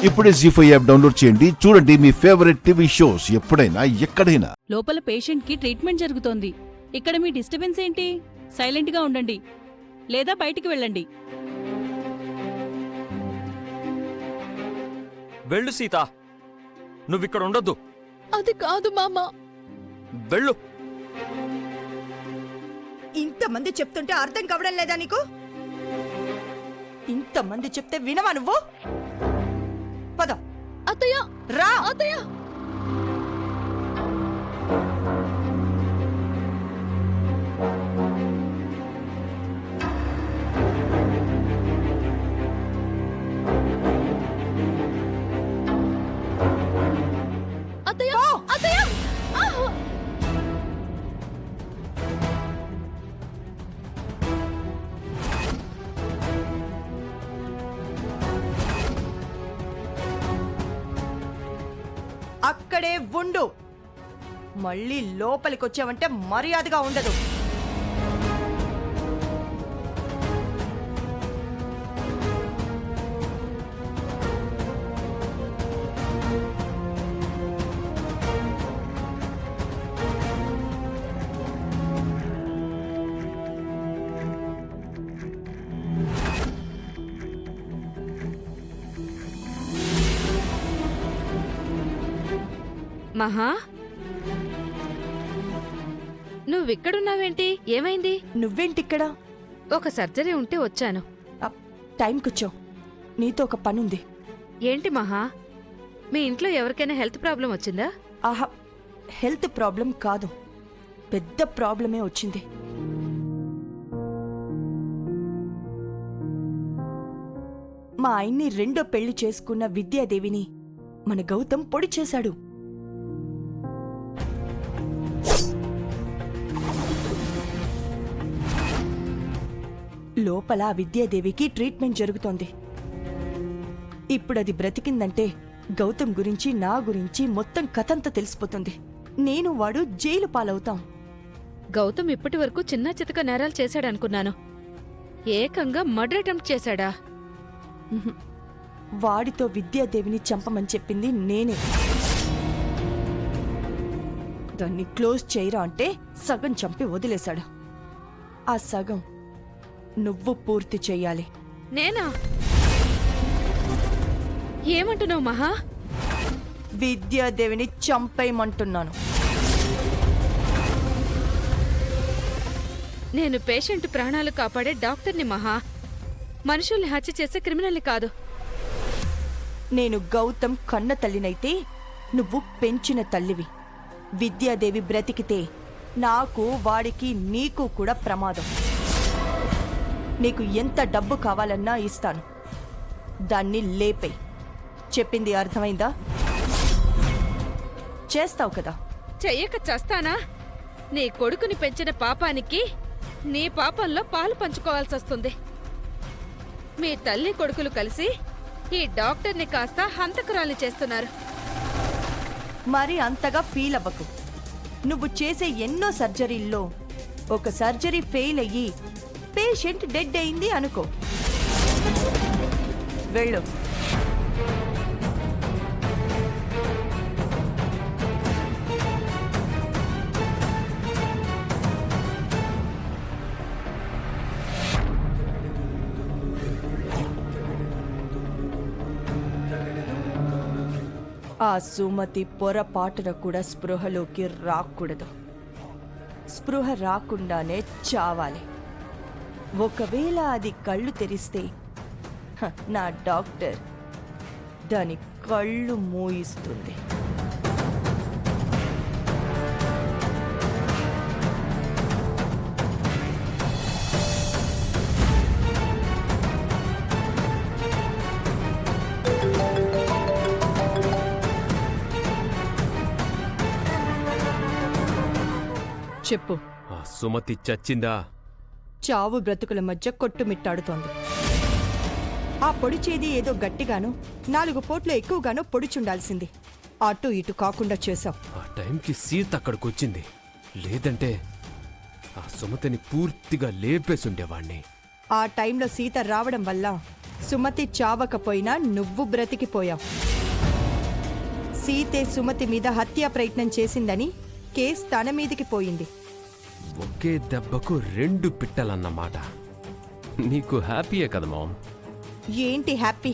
ఇప్పుడే జీ5 app download చేయండి. చూడండి మీ ఫేవరెట్ టీవీ షోస్ ఎప్పుడైనా ఎక్కడైనా. లోపల పేషెంట్ కి ట్రీట్మెంట్ జరుగుతోంది. ఇక్కడ మీ డిస్టర్బెన్స్ ఏంటి? సైలెంట్ గా ఉండండి లేదా బయటికి వెళ్ళండి. వెళ్ళు సీత, నువ్విక్కడ ఉండొద్దు. అది కాదు మామా. వెళ్ళు. ఇంతమంది చెప్తుంటే అర్థం కావడం లేదా నీకు? ఇంతమంది చెప్తే వినవా నువ్వు? పద. అత్తయ్య రా. అత్తయ్య అత్తయ్య అత్తయ్య అక్కడే ఉండు. మళ్ళీ లోపలికొచ్చావంటే మర్యాదగా ఉండదు. మహా, నువ్విక్కడున్నావేంటి? ఏమైంది? నువ్వేంటిక్కడ? ఒక సర్జరీ ఉంటే వచ్చాను. టైంకొచ్చావు. నీతో ఒక పనుంది. ఏంటి మహా, మీ ఇంట్లో ఎవరికైనా హెల్త్ ప్రాబ్లం వచ్చిందా? ఆహా, హెల్త్ ప్రాబ్లం కాదు, పెద్ద ప్రాబ్లమే వచ్చింది. మా ఆయన్ని రెండో పెళ్లి చేసుకున్న విద్యాదేవిని మన గౌతమ్ పొడి చేశాడు. లోపల ఆ విద్యాదేవికి ట్రీట్మెంట్ జరుగుతోంది. ఇప్పుడది బ్రతికిందంటే గౌతమ్ గురించి, నా గురించి మొత్తం కథంతా తెలిసిపోతుంది. నేను వాడు జైలు పాలవుతాం. గౌతమ్ ఇప్పటి వరకు చిన్న చితక నేరాలు చేశాడనుకున్నాను. ఏకంగా మర్డర్ అటెంప్ట్ చేశాడా? వాడితో విద్యాదేవిని చంపమని చెప్పింది నేనే. దాన్ని క్లోజ్ చేయరా అంటే సగం చంపి వదిలేశాడు. ఆ సగం నువ్వు పూర్తి చెయ్యాలి. నేనా? ఏమంటున్నావు మహా? విద్యాదేవిని చంపేయమంటున్నాను. నేను పేషెంట్ ప్రాణాలు కాపాడే డాక్టర్ని మహా, మనుషుల్ని హత్య చేసే క్రిమినల్ని కాదు. నేను గౌతమ్ కన్న తల్లినైతే నువ్వు పెంచిన తల్లివి. విద్యాదేవి బ్రతికితే నాకు, వాడికి, నీకు కూడా ప్రమాదం. నీకు ఎంత డబ్బు కావాలన్నా ఇస్తాను. దాన్ని లేపై. చెప్పింది అర్థమైందా? చేస్తావు కదా? చెయ్యక చస్తానా? నీ కొడుకుని పెంచిన పాపానికి నీ పాపంలో పాలు పంచుకోవాల్సొస్తుంది. మీ తల్లి కొడుకులు కలిసి ఈ డాక్టర్ని కాస్త హంతకురాల్ని చేస్తున్నారు. మరి అంతగా ఫీల్ అవ్వకు. నువ్వు చేసే ఎన్నో సర్జరీల్లో ఒక సర్జరీ ఫెయిల్ అయ్యి పేషెంట్ డెడ్ అయింది అనుకో. వెళ్ళు. ఆ సుమతి పొరపాటున కూడా స్పృహలోకి రాకూడదు. స్పృహ రాకుండానే చావాలి. ఒకవేళ అది కళ్ళు తెరిస్తే నా డాక్టర్ దాని కళ్ళు మూయిస్తుంది. చెప్పు. ఆ సుమతి చచ్చిందా? చావు బ్రతుకుల మధ్య కొట్టుమిట్టాడుతోంది. ఆ పొడిచేది ఏదో గట్టిగానో 4 పోట్లు ఎక్కువగానో పొడిచుండాల్సింది. అటు ఇటు కాకుండా చేశావు. ఆ టైంకి సీత అక్కడికొచ్చింది. లేదంటే ఆ సుమతిని పూర్తిగా లేపేసుండేవాణ్ణి. ఆ టైంలో సీత రావడం వల్ల సుమతి చావకపోయినా నువ్వు బ్రతికిపోయావు. సీతే సుమతి మీద హత్యా ప్రయత్నం చేసిందని కేసు తన మీదికి పోయింది. ఒకే దెబ్బకు 2 పిట్టలన్నమాట. నీకు హ్యాపీయే కదా మామ్? ఏంటి హ్యాపీ?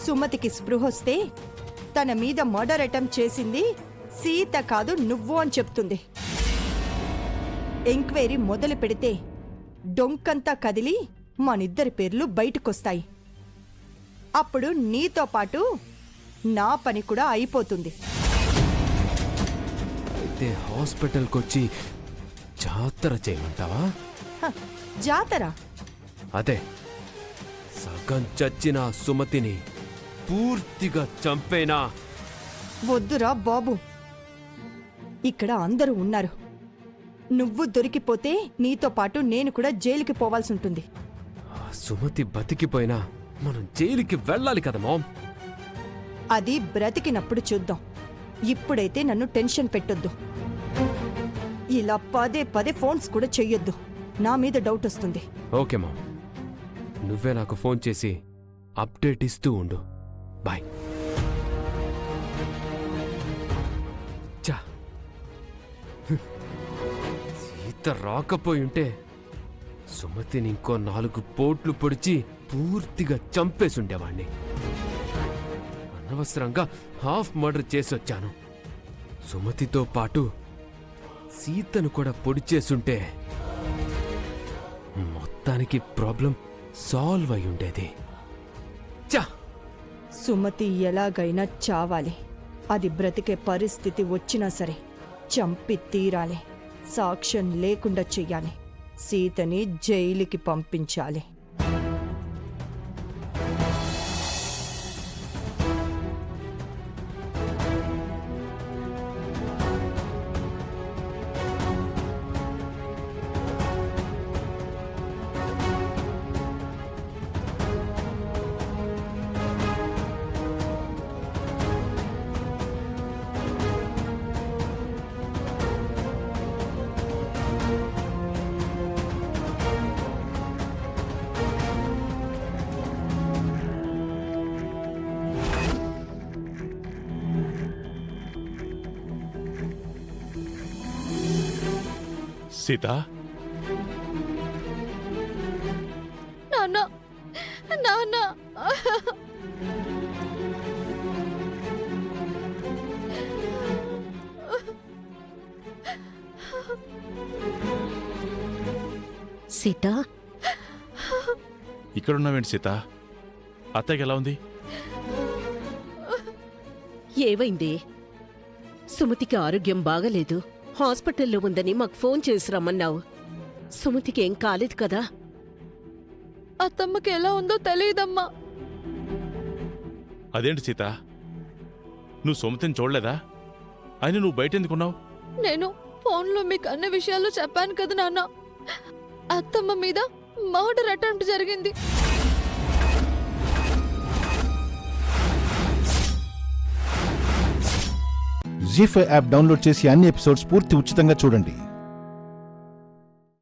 సుమతికి స్పృహొస్తే తన మీద మర్డర్ అటెంప్ట్ చేసింది సీత కాదు నువ్వు అని చెప్తుంది. ఎంక్వైరీ మొదలు పెడితే డొంకంతా కదిలి మనిద్దరి పేర్లు బయటకొస్తాయి. అప్పుడు నీతో పాటు నా పని కూడా అయిపోతుంది. అయితే హాస్పిటల్కొచ్చి జాతర చేయమంటావా? హ, జాతర? అదే, సగం చచ్చిన సుమతిని పూర్తిగా చంపేనా? వద్దురా బాబు, ఇక్కడ అందరూ ఉన్నారు. నువ్వు దొరికిపోతే నీతో పాటు నేను కూడా జైలుకి పోవాల్సి ఉంటుంది. ఆ సుమతి బతికిపోయినా మనం జైలుకి వెళ్ళాలి కదా మామ్? అది బ్రతికినప్పుడు చూద్దాం. ఇప్పుడైతే నన్ను టెన్షన్ పెట్టొద్దు. ఇలా పదే పదే ఫోన్స్ కూడా చెయ్యొద్దు, నా మీద డౌట్ వస్తుంది. ఓకే మామ్, నువ్వే నాకు ఫోన్ చేసి అప్డేట్ ఇస్తూ ఉండు. బాయ్. చా, సీత రాకపోయుంటే సుమతిని ఇంకో 4 పోట్లు పొడిచి పూర్తిగా చంపేసుండేవాణ్ణి. అనవసరంగా హాఫ్ మర్డర్ చేసొచ్చాను. సుమతితో పాటు సీతను కూడా పొడిచేసుంటే మొత్తానికి ప్రాబ్లం సాల్వ్ అయి ఉండేది. చా, సుమతి ఎలాగైనా చావాలి. అది బ్రతికే పరిస్థితి వచ్చినా సరే చంపి తీరాలి. సాక్ష్యం లేకుండా చెయ్యాలి. సీతని జైలుకి పంపించాలి. సీత, నాన్న, నాన్న, సీత, ఇక్కడున్నావేంటి సీత? అత్తయ్యకి ఎలా ఉంది? ఏవైంది? సుమతికి ఆరోగ్యం బాగలేదు, హాస్పిటల్లో ఉందని మాకు ఫోన్ చేసి రమ్మన్నావు. సుమతికి ఏం కాలేదు కదా? అత్తమ్మకి ఎలా ఉందో తెలియదమ్మా. అదేంటి సీత, నువ్వు సుమతిని చూడలేదా? ఆయన నువ్వు బయట ఎందుకున్నావు? నేను ఫోన్లో మీకు అన్ని విషయాలు చెప్పాను కదా నాన్న. అత్తమ్మ మీద మర్డర్ అటెంప్ట్ జరిగింది. జీ5 యాప్ డౌన్లోడ్ చేసి అన్ని ఎపిసోడ్స్ పూర్తి ఉచితంగా చూడండి.